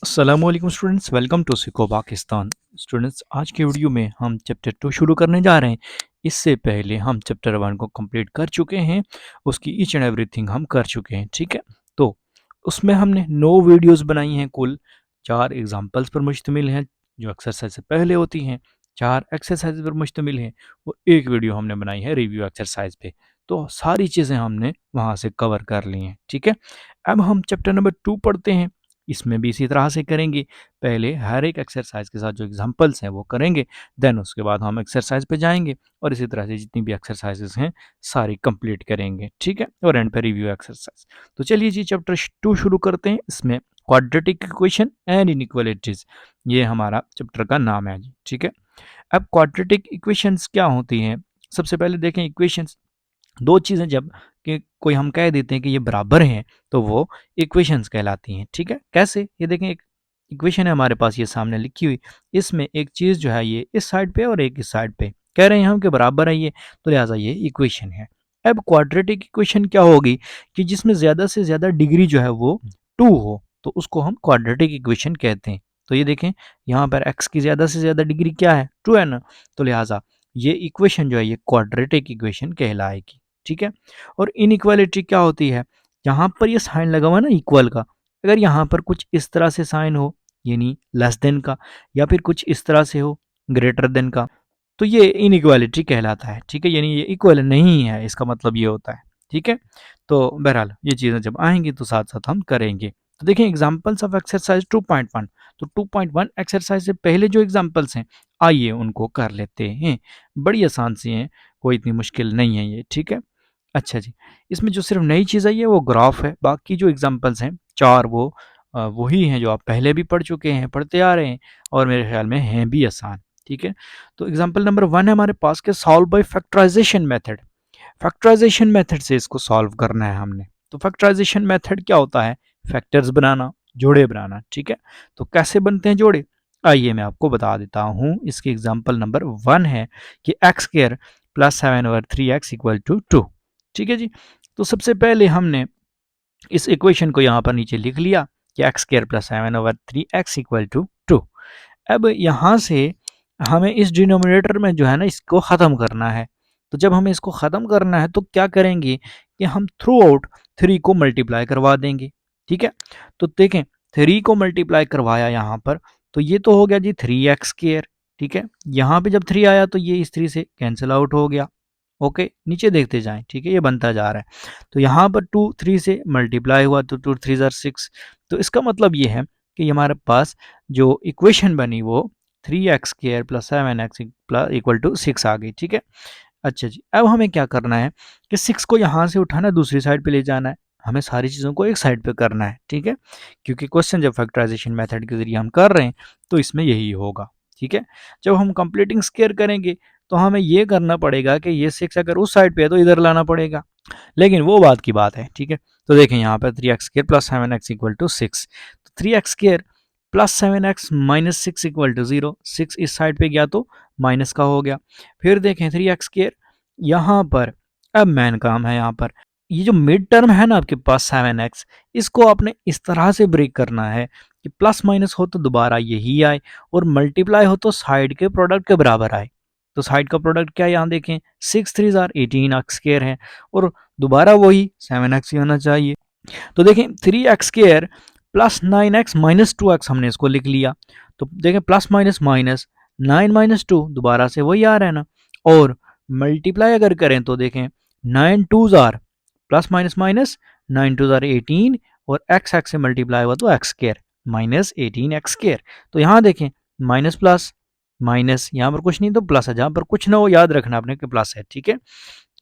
अस्सलामुअलैकुम students, welcome to Sico Pakistan. Students, आज के वीडियो में हम चैप्टर 2 शुरू करने जा रहे हैं। इससे पहले हम चैप्टर 1 को कंप्लीट कर चुके हैं, उसकी ईच एंड एवरीथिंग हम कर चुके हैं। ठीक है, तो उसमें हमने 9 वीडियोस बनाई हैं। कुल 4 एग्जांपल्स पर मुश्तमिल हैं जो एक्सरसाइज से पहले होती हैं, 4 एक्सरसाइज पर मुश्तमिल हैं और एक वीडियो हमने बनाई है रिव्यू एक्सरसाइज पे। तो सारी चीज़ें हमने वहाँ से कवर कर ली हैं। ठीक है, अब हम चैप्टर नंबर 2 पढ़ते हैं। इसमें भी इसी तरह से करेंगे। पहले हर एक एक्सरसाइज के साथ जो एग्जांपल्स हैं वो करेंगे, देन उसके बाद हम एक्सरसाइज पे जाएंगे और इसी तरह से जितनी भी एक्सरसाइजेस हैं सारी कंप्लीट करेंगे। ठीक है, और एंड पे रिव्यू एक्सरसाइज। तो चलिए जी चैप्टर 2 शुरू करते हैं। इसमें क्वाड्रेटिक इक्वेशन एंड इनइक्वालिटीज, ये हमारा चैप्टर का नाम है जी। ठीक है, अब क्वाड्रेटिक इक्वेशंस क्या होती हैं? सबसे पहले देखें इक्वेशंस, दो चीज़ें जब कि कोई हम कह देते हैं कि ये बराबर हैं तो वो इक्वेशंस कहलाती हैं। ठीक है, कैसे? ये देखें, एक इक्वेशन है हमारे पास ये सामने लिखी हुई। इसमें एक चीज़ जो है ये इस साइड पे और एक इस साइड पे, कह रहे हैं हम कि बराबर है ये, तो लिहाजा ये इक्वेशन है। अब क्वाड्रेटिक इक्वेशन क्या होगी कि जिसमें ज़्यादा से ज़्यादा डिग्री जो है वो 2 हो, तो उसको हम क्वाड्रेटिक इक्वेशन कहते हैं। तो ये देखें, यहाँ पर x की ज़्यादा से ज़्यादा डिग्री क्या है? 2 है ना, तो लिहाजा ये इक्वेशन जो है ये क्वाड्रेटिक इक्वेशन कहलाएगी। ठीक है, और इनइक्वालिटी क्या होती है? यहाँ पर ये साइन लगा हुआ है ना इक्वल का, अगर यहाँ पर कुछ इस तरह से साइन हो यानी लेस देन का, या फिर कुछ इस तरह से हो ग्रेटर देन का, तो ये इनइक्वालिटी कहलाता है। ठीक है, यानी ये इक्वल नहीं है, इसका मतलब ये होता है। ठीक है, तो बहरहाल ये चीज़ें जब आएंगी तो साथ साथ हम करेंगे। तो देखें एग्जांपल्स ऑफ एक्सरसाइज 2.1। तो 2.1 एक्सरसाइज से पहले जो एग्जांपल्स हैं आइए उनको कर लेते हैं। बड़ी आसान सी हैं, कोई इतनी मुश्किल नहीं है ये। ठीक है, अच्छा जी, इसमें जो सिर्फ नई चीज़ आई है वो ग्राफ है, बाकी जो एग्जांपल्स हैं 4 वो वही हैं जो आप पहले भी पढ़ चुके हैं, पढ़ते आ रहे हैं और मेरे ख्याल में हैं भी आसान। ठीक है, तो एग्जांपल नंबर 1 है हमारे पास के solve by factorisation method. Factorisation method से इसको सॉल्व करना है हमने। तो फैक्टराइजेशन मेथड क्या होता है? फैक्टर्स बनाना, जोड़े बनाना। ठीक है, तो कैसे बनते हैं जोड़े? आइए मैं आपको बता देता हूँ। इसके एग्जांपल नंबर 1 है कि x square plus 7/3x equal to 2। ठीक है जी, तो सबसे पहले हमने इस इक्वेशन को यहाँ पर नीचे लिख लिया कि x square plus 7/3x equal to 2। अब यहाँ से हमें इस डिनोमिनेटर में जो है ना इसको ख़त्म करना है। तो जब हमें इसको ख़त्म करना है तो क्या करेंगे कि हम थ्रू आउट 3 को मल्टीप्लाई करवा देंगे। ठीक है, तो देखें 3 को मल्टीप्लाई करवाया यहाँ पर, तो ये तो हो गया जी 3x²। ठीक है, यहाँ पे जब 3 आया तो ये इस 3 से कैंसिल आउट हो गया। ओके, नीचे देखते जाएं। ठीक है, ये बनता जा रहा है। तो यहाँ पर 2 3 से मल्टीप्लाई हुआ तो 2 3 ज़ार 6। तो इसका मतलब ये है कि हमारे पास जो इक्वेशन बनी वो 3x² plus 7x equal to 6 आ गई। ठीक है, अच्छा जी, अब हमें क्या करना है कि 6 को यहाँ से उठाना दूसरी साइड पे ले जाना है। हमें सारी चीज़ों को एक साइड पे करना है। ठीक है, क्योंकि क्वेश्चन जब फैक्टराइजेशन मेथड के जरिए हम कर रहे हैं तो इसमें यही होगा। ठीक है, जब हम कंप्लीटिंग स्क्वायर करेंगे तो हमें ये करना पड़ेगा कि ये 6 अगर उस साइड पे है तो इधर लाना पड़ेगा, लेकिन वो बात की बात है। ठीक है, तो देखें यहाँ पर 3x² plus 7x equal to 6। तो 3x² plus 7x minus 6 equal to 0। 6 इस साइड पे गया तो माइनस का हो गया। फिर देखें 3x² यहाँ पर, अब मेन काम है यहाँ पर, ये जो मिड टर्म है ना आपके पास 7x, इसको आपने इस तरह से ब्रेक करना है कि प्लस माइनस हो तो दोबारा यही आए और मल्टीप्लाई हो तो साइड के प्रोडक्ट के बराबर आए। तो साइड का प्रोडक्ट क्या है यहाँ देखें, 6 3 ज़ार 18x² है और दोबारा वही 7x ही होना चाहिए। तो देखें 3x² plus 9x minus 2x हमने इसको लिख लिया। तो देखें प्लस माइनस माइनस 9 माइनस 2 दोबारा से वही आ रहा है ना, और मल्टीप्लाई अगर करें तो देखें 9 2 ज़ार प्लस माइनस माइनस 9 2 ज़ार 18 और x x से मल्टीप्लाई हुआ तो x² माइनस 18x²। तो यहाँ देखें माइनस प्लस माइनस, यहाँ पर कुछ नहीं तो प्लस है, जहाँ पर कुछ ना हो याद रखना आपने कि प्लस है। ठीक है,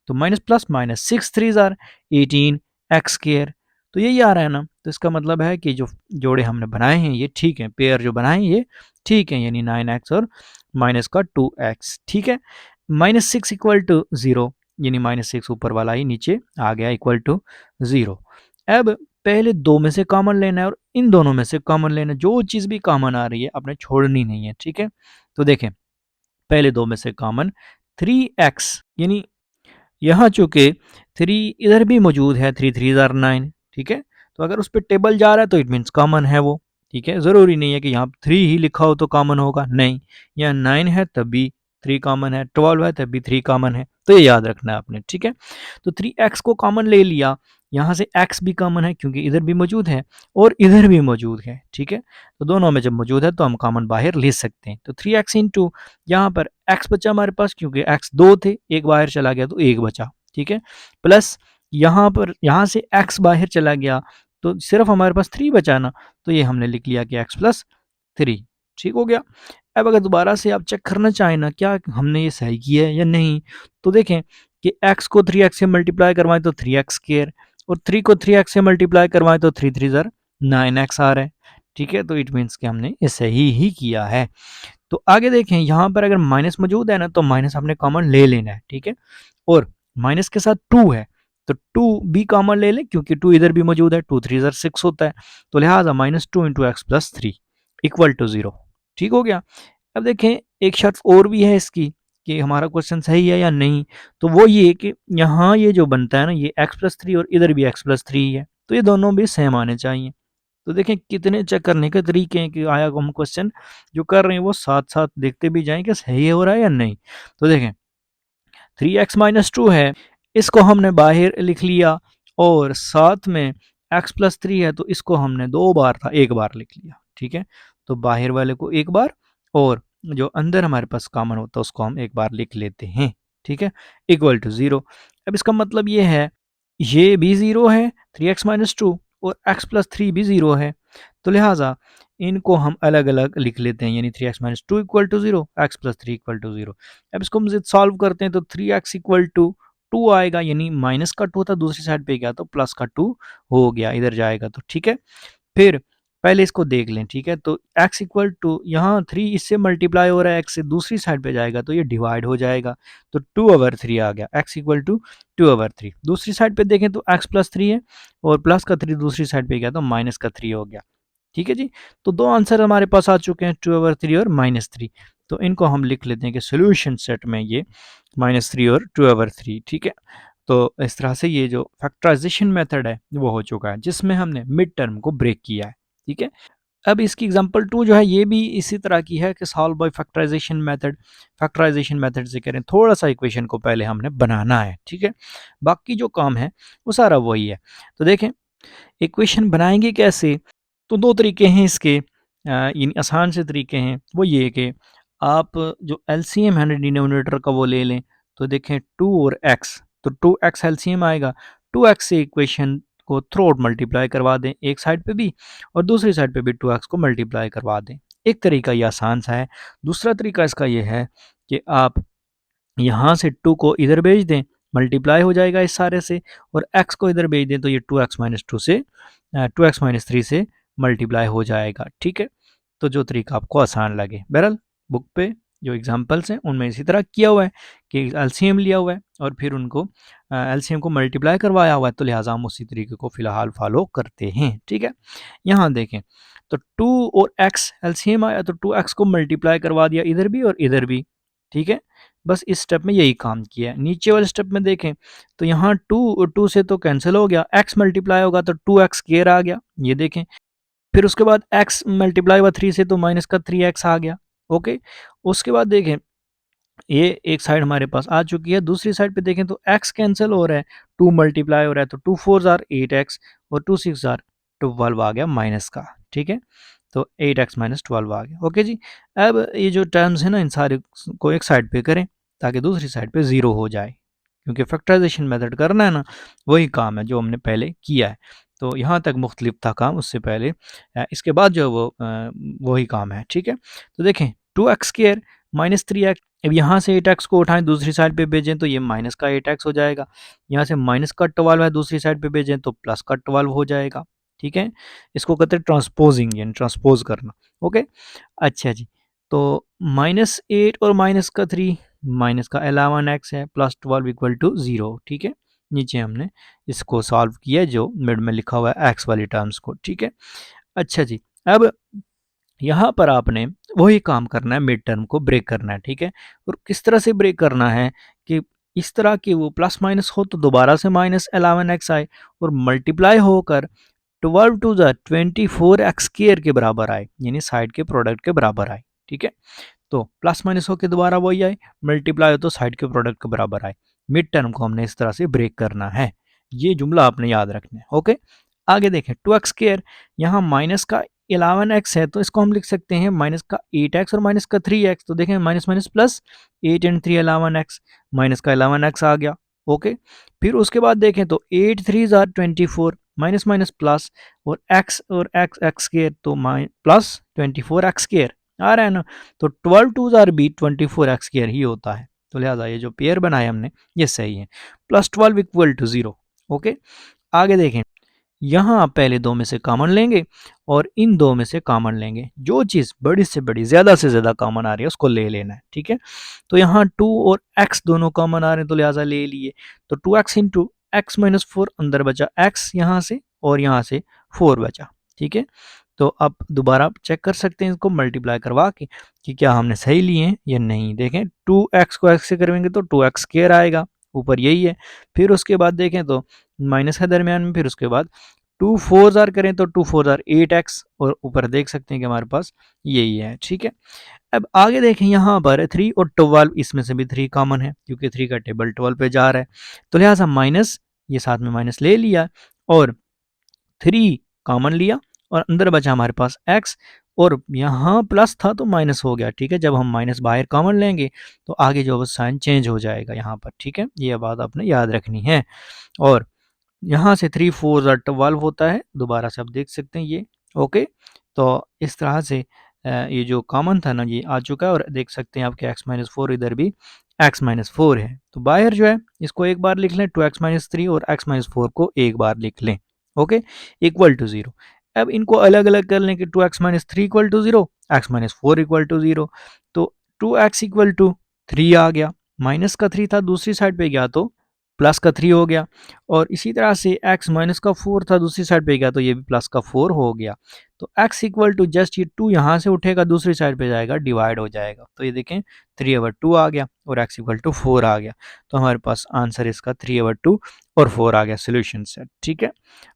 तो माइनस प्लस माइनस 6 3 ज़ार 18x²। तो यही आ रहा है ना, तो इसका मतलब है कि जो जोड़े हमने बनाए हैं ये ठीक है, पेयर जो बनाए हैं ये ठीक है, यानी 9x और माइनस का 2x। ठीक है, माइनस 6 इक्वल टू 0, यानी माइनस 6 ऊपर वाला ही नीचे आ गया इक्वल टू 0। अब पहले दो में से कॉमन लेना है और इन दोनों में से कॉमन लेना है, जो चीज़ भी कॉमन आ रही है आपने छोड़नी नहीं है। ठीक है, तो देखें पहले दो में से कॉमन 3x, यानी यहाँ चूँकि 3 इधर भी मौजूद है, 3 3 ज़ार 9। ठीक है, तो अगर उस पे टेबल जा रहा है तो इट मीन्स कॉमन है वो। ठीक है, ज़रूरी नहीं है कि यहाँ 3 ही लिखा हो तो कॉमन होगा, नहीं, यहाँ 9 है तब भी 3 कॉमन है, 12 है तब भी 3 कॉमन है, तो ये याद रखना है आपने, ठीक है। तो 3x को कॉमन ले लिया, यहाँ से x भी कॉमन है क्योंकि इधर भी मौजूद है और इधर भी मौजूद है, ठीक है। तो दोनों में जब मौजूद है तो हम कॉमन बाहर ले सकते हैं। तो 3x इंटू यहाँ पर x बचा हमारे पास क्योंकि x 2 थे, एक बाहर चला गया तो 1 बचा, ठीक है। प्लस यहाँ से x बाहर चला गया तो सिर्फ हमारे पास 3 बचा ना, तो ये हमने लिख लिया कि x प्लस 3, ठीक हो गया। अब अगर दोबारा से आप चेक करना चाहें ना क्या हमने ये सही किया है या नहीं, तो देखें कि x को 3x से मल्टीप्लाई करवाएं तो 3x स्क्वायर और 3 को 3x से मल्टीप्लाई करवाएं तो 3 3 ज़र 9x आ रहा है, ठीक है। तो इट मीन्स कि हमने ये सही ही किया है। तो आगे देखें, यहाँ पर अगर माइनस मौजूद है ना तो माइनस हमने कॉमन ले लेना है, ठीक है। और माइनस के साथ 2 है तो 2 भी कॉमन ले लें क्योंकि 2 इधर भी मौजूद है, 2 3 ज़र 6 होता है, तो लिहाजा -2 into x plus 3 equal to 0, ठीक हो गया। अब देखें एक शर्त और भी है इसकी कि हमारा क्वेश्चन सही है या नहीं, तो वो ये कि यहाँ ये जो बनता है ना ये x प्लस 3 और इधर भी x प्लस 3 ही है, तो ये दोनों भी सेम आने चाहिए। तो देखें कितने चेक करने के तरीके हैं कि आया हम क्वेश्चन जो कर रहे हैं वो साथ साथ देखते भी जाएं कि सही हो रहा है या नहीं। तो देखें 3x माइनस 2 है, इसको हमने बाहर लिख लिया और साथ में x प्लस 3 है तो इसको हमने 2 बार था 1 बार लिख लिया, ठीक है। तो बाहर वाले को 1 बार और जो अंदर हमारे पास कॉमन होता है उसको हम 1 बार लिख लेते हैं, ठीक है, इक्वल टू 0। अब इसका मतलब ये है ये भी 0 है 3x माइनस 2 और x प्लस 3 भी 0 है, तो लिहाजा इनको हम अलग अलग लिख लेते हैं, यानी 3x minus 2 equal to 0, x plus 3 equal to 0। अब इसको मज़ीद सॉल्व करते हैं तो 3x इक्वल टू 2 आएगा, यानी माइनस का 2 था दूसरी साइड पे गया तो प्लस का 2 हो गया, इधर जाएगा तो ठीक है। फिर पहले इसको देख लें, ठीक है। तो x इक्वल टू यहाँ 3 इससे मल्टीप्लाई हो रहा है x से, दूसरी साइड पे जाएगा तो ये डिवाइड हो जाएगा, तो 2/3 आ गया, x इक्वल टू 2/3। दूसरी साइड पे देखें तो x प्लस 3 है और प्लस का 3 दूसरी साइड पे गया तो माइनस का 3 हो गया, ठीक है जी। तो दो आंसर हमारे पास आ चुके हैं 2/3 और -3। तो इनको हम लिख लेते हैं कि सोल्यूशन सेट में ये -3 और 2/3, ठीक है। तो इस तरह से ये जो फैक्टराइजेशन मेथड है वो हो चुका है जिसमें हमने मिड टर्म को ब्रेक किया है, ठीक है। अब इसकी एग्जांपल 2 जो है ये भी इसी तरह की है कि solve by factorisation method. Factorisation method से करें थोड़ा सा इक्वेशन को पहले हमने बनाना है, ठीक है। बाकी जो काम है वो सारा वही है। तो देखें इक्वेशन बनाएंगे कैसे, तो दो तरीके हैं इसके, इन आसान से तरीके हैं वो ये कि आप जो एलसीएम है डिनोमिनेटर का वो ले लें। तो देखें 2 और x, तो 2x एलसीएम आएगा, 2x से इक्वेशन को थ्रू आउट मल्टीप्लाई करवा दें एक साइड पे भी और दूसरी साइड पे भी 2x को मल्टीप्लाई करवा दें। एक तरीका ये आसान सा है। दूसरा तरीका इसका ये है कि आप यहाँ से 2 को इधर भेज दें, मल्टीप्लाई हो जाएगा इस सारे से, और x को इधर भेज दें तो ये 2x माइनस 2 से 2x माइनस 3 से मल्टीप्लाई हो जाएगा, ठीक है। तो जो तरीका आपको आसान लगे, बहरहाल बुक पे जो एग्जांपल्स हैं उनमें इसी तरह किया हुआ है कि एलसीएम लिया हुआ है और फिर उनको एलसीएम को मल्टीप्लाई करवाया हुआ है, तो लिहाजा हम उसी तरीके को फ़िलहाल फॉलो करते हैं, ठीक है। यहाँ देखें तो 2 और x एलसीएम आया तो 2x को मल्टीप्लाई करवा दिया इधर भी और इधर भी, ठीक है। बस इस स्टेप में यही काम किया है। नीचे वाले स्टेप में देखें तो यहाँ 2 और 2 से तो कैंसिल हो गया, x मल्टीप्लाई होगा तो 2x स्क्वायर आ गया, ये देखें। फिर उसके बाद x मल्टीप्लाई हुआ 3 से तो माइनस का 3x आ गया, ओके। उसके बाद देखें ये एक साइड हमारे पास आ चुकी है, दूसरी साइड पे देखें तो x कैंसिल हो रहा है, 2 मल्टीप्लाई हो रहा है तो 2 4 ज़ार 8x और 2 6 ज़ार 12 आ गया माइनस का, ठीक है। तो 8x माइनस 12 आ गया, ओके जी। अब ये जो टर्म्स है ना इन सारे को एक साइड पे करें ताकि दूसरी साइड पे ज़ीरो हो जाए, क्योंकि फैक्टराइजेशन मेथड करना है ना वही काम है जो हमने पहले किया है। तो यहाँ तक मुख्तलिफ था काम उससे पहले, इसके बाद जो वो वही काम है, ठीक है। तो देखें 2x स्क्वायर माइनस 3x, अब यहाँ से 8x को उठाएं दूसरी साइड पे भेजें तो ये माइनस का 8x हो जाएगा, यहाँ से माइनस का 12 है दूसरी साइड पे भेजें तो प्लस का 12 हो जाएगा, ठीक है। इसको कहते हैं ट्रांसपोजिंग, यानी ट्रांसपोज करना, ओके। अच्छा जी, तो -8 और माइनस का 3 माइनस का 11x है प्लस 12 इक्वल टू 0, ठीक है। नीचे हमने इसको सॉल्व किया जो मिड में लिखा हुआ है x वाली टर्म्स को, ठीक है। अच्छा जी, अब यहाँ पर आपने वही काम करना है, मिड टर्म को ब्रेक करना है, ठीक है। और किस तरह से ब्रेक करना है कि इस तरह की वो प्लस माइनस हो तो दोबारा से -11x आए और मल्टीप्लाई होकर 12 टू ज़ा 24 एक्स स्क्वायर के बराबर आए, यानी साइड के प्रोडक्ट के बराबर आए। ठीक है, तो प्लस माइनस होकर दोबारा वही आए, मल्टीप्लाई हो तो साइड के प्रोडक्ट के बराबर आए। मिड टर्म को हमने इस तरह से ब्रेक करना है, ये जुमला आपने याद रखना है। ओके, आगे देखें 2x स्क्वायर, यहाँ माइनस का 11x है तो इसको हम लिख सकते हैं माइनस का 8x और माइनस का 3x। तो देखें minus minus plus, 8 and 3 11x, minus का 11x आ गया। ओके, फिर उसके बाद देखें तो 8 3 ज़ार 24, माइनस माइनस प्लस, और x x स्क्वायर तो प्लस 24x स्क्वायर आ रहा है ना। तो 12 टू ज़ार भी 24x स्क्वायर ही होता है, तो लिहाजा ये जो पेयर बनाया हमने ये सही है। Plus 12 equal to 0। ओके, आगे देखें, यहाँ आप पहले दो में से कॉमन लेंगे और इन दो में से कॉमन लेंगे, जो चीज़ बड़ी से बड़ी ज़्यादा से ज़्यादा कॉमन आ रही है उसको ले लेना है। ठीक है, तो यहाँ 2 और x दोनों कॉमन आ रहे हैं तो लिहाजा ले लिए, तो 2x इंटू एक्स माइनस 4, अंदर बचा x यहाँ से और यहाँ से 4 बचा। ठीक है, तो आप दोबारा चेक कर सकते हैं इसको मल्टीप्लाई करवा के कि क्या हमने सही लिए हैं या नहीं। देखें 2x को x से करेंगे तो 2x स्क्वायर आएगा, ऊपर यही है। फिर उसके बाद देखें तो माइनस है दरमियान में, फिर उसके बाद 2 4 जार करें तो 2 4 जार 8x, और ऊपर देख सकते हैं कि हमारे पास यही है। ठीक है, अब आगे देखें यहाँ पर 3 और 12, इसमें से भी 3 कॉमन है क्योंकि 3 का टेबल 12 पे जा रहा है, तो लिहाजा माइनस, ये साथ में माइनस ले लिया और 3 कॉमन लिया और अंदर बचा हमारे पास x, और यहाँ प्लस था तो माइनस हो गया। ठीक है, जब हम माइनस बाहर कॉमन लेंगे तो आगे जो साइन चेंज हो जाएगा यहाँ पर। ठीक है, ये बात आपने याद रखनी है। और यहाँ से 3 4 ज़ा 12 होता है, दोबारा से आप देख सकते हैं ये। ओके, तो इस तरह से ये जो कॉमन था ना ये आ चुका है, और देख सकते हैं आपके x माइनस 4 इधर भी x माइनस 4 है, तो बाहर जो है इसको एक बार लिख लें 2x माइनस 3 और x माइनस 4 को एक बार लिख लें। Okay, equal to 0। अब इनको अलग अलग कर लें कि 2x minus 3 equal to 0, x minus 4 equal to 0, तो 2x इक्वल टू 3 आ गया, माइनस का 3 था दूसरी साइड पे गया तो प्लस का 3 हो गया, और इसी तरह से x माइनस का 4 था दूसरी साइड पे गया तो ये भी प्लस का 4 हो गया। तो x इक्वल टू जस्ट ये 2 यहाँ से उठेगा दूसरी साइड पे जाएगा, डिवाइड हो जाएगा, तो ये देखें 3/2 आ गया और x इक्वल टू 4 आ गया। तो हमारे पास आंसर इसका 3/2 और 4 आ गया सोल्यूशन सेट। ठीक है,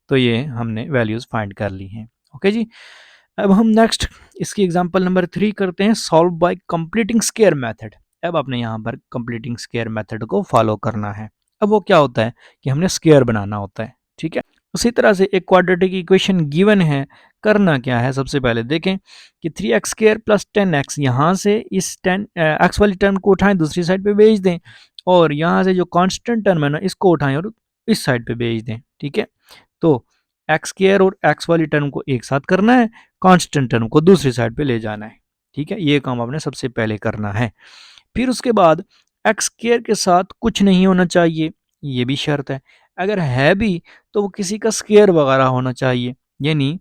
तो ये हमने वैल्यूज़ फाइंड कर ली हैं। ओके जी, अब हम नेक्स्ट इसकी एग्जांपल नंबर 3 करते हैं, solve by completing square method. अब आपने यहाँ पर कंप्लीटिंग स्क्वायर मेथड को फॉलो करना है। अब वो क्या होता है कि हमने स्क्वायर बनाना होता है। ठीक है, उसी तरह से एक क्वाड्रेटिक इक्वेशन गिवन है, करना क्या है, सबसे पहले देखें कि 3x स्क्वायर प्लस 10x, यहाँ से इस 10 एक्स वाली टर्म को उठाएं दूसरी साइड पे भेज दें, और यहाँ से जो कांस्टेंट टर्म है ना इसको उठाएं और इस साइड पे भेज दें। ठीक है, तो एक्स स्क्वायर और एक्स वाली टर्म को एक साथ करना है, कांस्टेंट टर्म को दूसरी साइड पे ले जाना है। ठीक है, ये काम आपने सबसे पहले करना है। फिर उसके बाद एक्स स्क्वायर के साथ कुछ नहीं होना चाहिए, ये भी शर्त है। अगर है भी तो वो किसी का स्क्वायर वगैरह होना चाहिए, यानी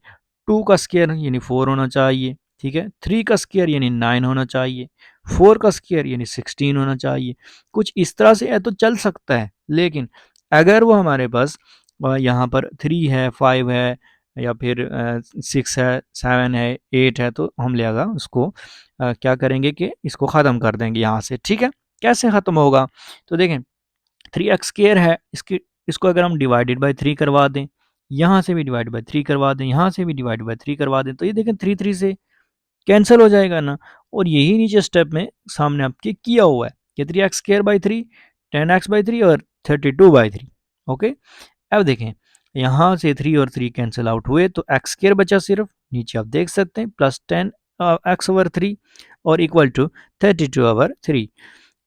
2 का स्क्वायर यानी 4 होना चाहिए। ठीक है, 3 का स्क्वायर यानी 9 होना चाहिए, 4 का स्क्वायर यानी 16 होना चाहिए। कुछ इस तरह से है तो चल सकता है, लेकिन अगर वो हमारे पास यहाँ पर 3 है, 5 है, या फिर 6 है, 7 है, 8 है, तो हम लिहाजा उसको क्या करेंगे कि इसको ख़त्म कर देंगे यहाँ से। ठीक है, कैसे ख़त्म होगा, तो देखें 3x स्क्वायर है, इसको अगर हम डिवाइडेड बाय 3 करवा दें, यहाँ से भी डिवाइड बाय 3 करवा दें, यहाँ से भी डिवाइड बाय 3 करवा दें, तो ये देखें 3 3 से कैंसिल हो जाएगा ना। और यही नीचे स्टेप में सामने आपके किया हुआ है कि 3x square by 3, 10x by 3 और 32/3। ओके, अब देखें यहाँ से 3 और 3 कैंसिल आउट हुए तो एक्स स्क्वायर बचा सिर्फ, नीचे आप देख सकते हैं प्लस 10x/3 और इक्वल टू 32/3।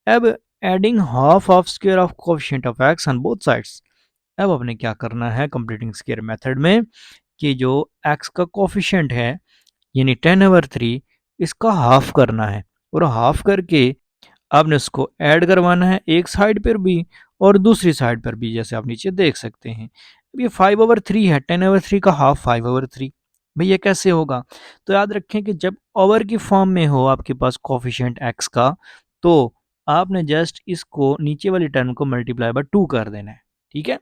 अब adding half of square of coefficient of x on both sides. अब आपने क्या करना है कंप्लीटिंग स्क्वायर मेथड में कि जो एक्स का कोएफिशिएंट है यानी 10/3 इसका हाफ करना है, और हाफ करके आपने उसको ऐड करवाना है एक साइड पर भी और दूसरी साइड पर भी, जैसे आप नीचे देख सकते हैं। अब ये 5/3 है, 10/3 का हाफ 5/3, भाई ये कैसे होगा, तो याद रखें कि जब ओवर की फॉर्म में हो आपके पास कोफिशिएंट एक्स का, तो आपने जस्ट इसको नीचे वाली टर्म को मल्टीप्लाई बाय 2 कर देना है। ठीक है,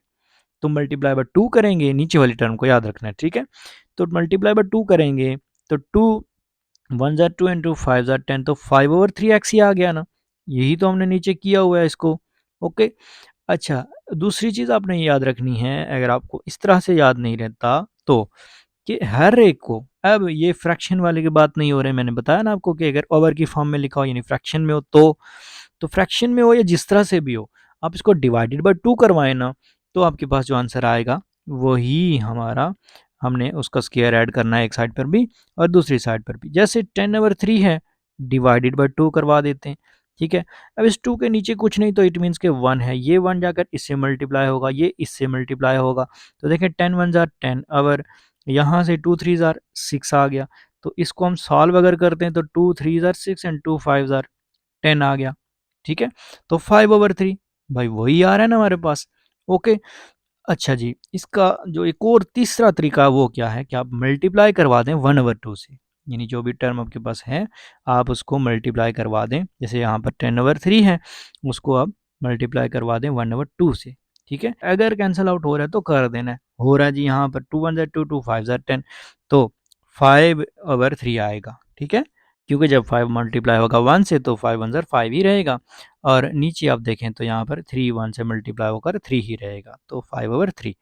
तो मल्टीप्लाई बाय 2 करेंगे, नीचे वाली टर्म को याद रखना है। ठीक है, तो मल्टीप्लाई बाय 2 करेंगे तो 2 1 ज़ा 2 इंटू 5 ज़ा 10, तो 5/3x ही आ गया ना, यही तो हमने नीचे किया हुआ है इसको। ओके, अच्छा दूसरी चीज़ आपने याद रखनी है, अगर आपको इस तरह से याद नहीं रहता तो कि हर एक को, अब ये फ्रैक्शन वाले की बात नहीं हो रही, मैंने बताया ना आपको कि अगर ओवर की फॉर्म में लिखा हो यानी फ्रैक्शन में हो तो फ्रैक्शन में हो या जिस तरह से भी हो, आप इसको डिवाइडेड बाय 2 करवाएं ना, तो आपके पास जो आंसर आएगा वही हमारा, हमने उसका स्क्वायर ऐड करना है एक साइड पर भी और दूसरी साइड पर भी। जैसे 10/3 है, डिवाइडेड बाय 2 करवा देते हैं, ठीक है। अब इस 2 के नीचे कुछ नहीं तो इट मीन्स के 1 है, ये 1 जाकर इससे मल्टीप्लाई होगा, ये इससे मल्टीप्लाई होगा, तो देखें 10 1 जार 10, अगर यहाँ से 2 3 जार 6 आ गया, तो इसको हम सॉल्व अगर करते हैं तो 2 3 जार 6 एंड 2 5 जार 10 आ गया, ठीक है। तो 5/3 भाई वही आ रहा है ना हमारे पास। ओके, अच्छा जी, इसका जो एक और तीसरा तरीका वो क्या है कि आप मल्टीप्लाई करवा दें 1/2 से, यानी जो भी टर्म आपके पास है आप उसको मल्टीप्लाई करवा दें। जैसे यहाँ पर 10/3 है, उसको आप मल्टीप्लाई करवा दें 1/2 से, ठीक है। अगर कैंसिल आउट हो रहा है तो कर देना है, हो रहा है जी यहाँ पर 2 1 2 2 5 10, तो 5/3 आएगा, ठीक है। क्योंकि जब 5 मल्टीप्लाई होगा 1 से तो 5 1 5 ही रहेगा, और नीचे आप देखें तो यहाँ पर 3 1 से मल्टीप्लाई होकर 3 ही रहेगा, तो 5/3।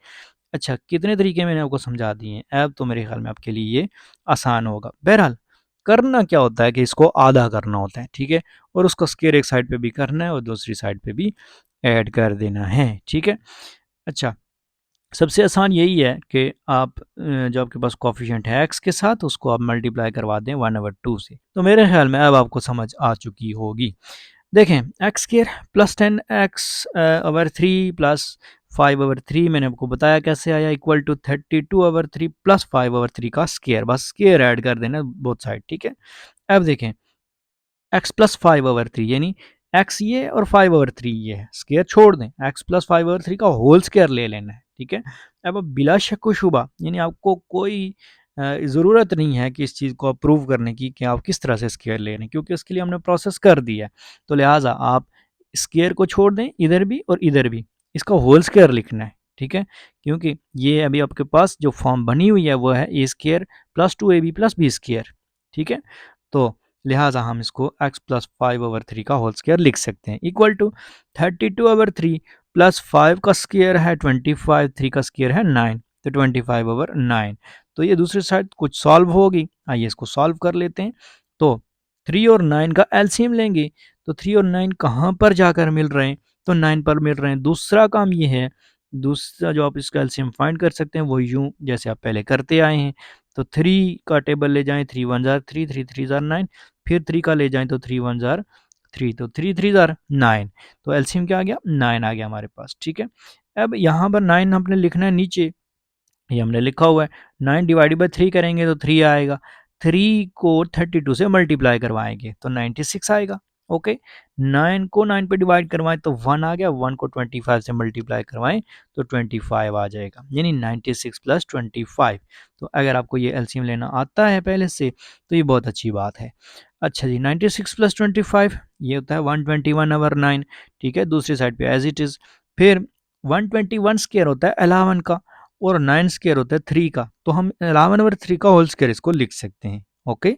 अच्छा, कितने तरीके मैंने आपको समझा दिए हैं, अब तो मेरे ख्याल में आपके लिए ये आसान होगा। बहरहाल करना क्या होता है कि इसको आधा करना होता है, ठीक है, और उसका स्क्वायर एक साइड पे भी करना है और दूसरी साइड पे भी ऐड कर देना है, ठीक है। अच्छा, सबसे आसान यही है कि आप जो आपके पास कोफिशिएंट है एक्स के साथ, उसको आप मल्टीप्लाई करवा दें 1/2 से। तो मेरे ख्याल में अब आपको समझ आ चुकी होगी। देखें, x square plus 10x/3 plus 5/3 मैंने आपको बताया कैसे आया, इक्वल टू 32/3 प्लस 5/3 का स्क्वायर, बस स्क्वायर ऐड कर देना बोथ साइड, ठीक है। अब देखें, एक्स प्लस 5/3 यानी एक्स ये और 5/3 ये है, स्क्वायर छोड़ दें, एक्स प्लस 5/3 का होल स्क्वायर ले लेना है, ठीक है। अब बिला शक व शुबा, यानी आपको कोई ज़रूरत नहीं है कि इस चीज़ को अप्रूव करने की कि आप किस तरह से स्क्वायर ले रहे हैं, क्योंकि उसके लिए हमने प्रोसेस कर दिया है। तो लिहाजा आप स्क्वायर को छोड़ दें इधर भी और इधर भी, इसका होल स्क्वायर लिखना है, ठीक है। क्योंकि ये अभी आपके पास जो फॉर्म बनी हुई है वो है A square plus 2ab plus B square, ठीक है। तो लिहाजा हम इसको x प्लस 5/3 का होल स्क्वायर लिख सकते हैं, इक्वल टू 32/3 प्लस 5 का स्क्वायर है 25, 3 का स्क्वायर है 9, तो 25/9। तो ये दूसरी साइड कुछ सॉल्व होगी, आइए इसको सॉल्व कर लेते हैं। तो 3 और 9 का एलसीएम लेंगे, तो 3 और 9 कहाँ पर जाकर मिल रहे हैं, तो 9 पर मिल रहे हैं। दूसरा काम ये है, दूसरा जो आप इसका एलसीएम फाइंड कर सकते हैं वो यूं जैसे आप पहले करते आए हैं, तो 3 का टेबल ले जाएं, 3 1 जार 3, 3 3 जार 9, फिर 3 का ले जाएं तो 3 1 जार 3, तो 3 3 जार 9, तो एलसीएम क्या आ गया, 9 आ गया हमारे पास, ठीक है। अब यहाँ पर 9 हमने लिखना है नीचे, ये हमने लिखा हुआ है, 9 डिवाइडेड बाई 3 करेंगे तो 3 आएगा, 3 को 32 से मल्टीप्लाई करवाएंगे तो 96 आएगा। ओके, 9 को 9 पे डिवाइड करवाएं तो 1 आ गया, 1 को 25 से मल्टीप्लाई करवाएं तो 25 आ जाएगा, यानी 96 प्लस 25। तो अगर आपको ये एलसीएम लेना आता है पहले से तो ये बहुत अच्छी बात है। अच्छा जी, 96 प्लस 25 ये होता है 121/9, ठीक है, दूसरी साइड पे एज इट इज़। फिर 121 स्क्वायर होता है 11 का, और 9 स्क्वायर होता है 3 का, तो हम 11/3 का होल स्क्वायर इसको लिख सकते हैं। ओके,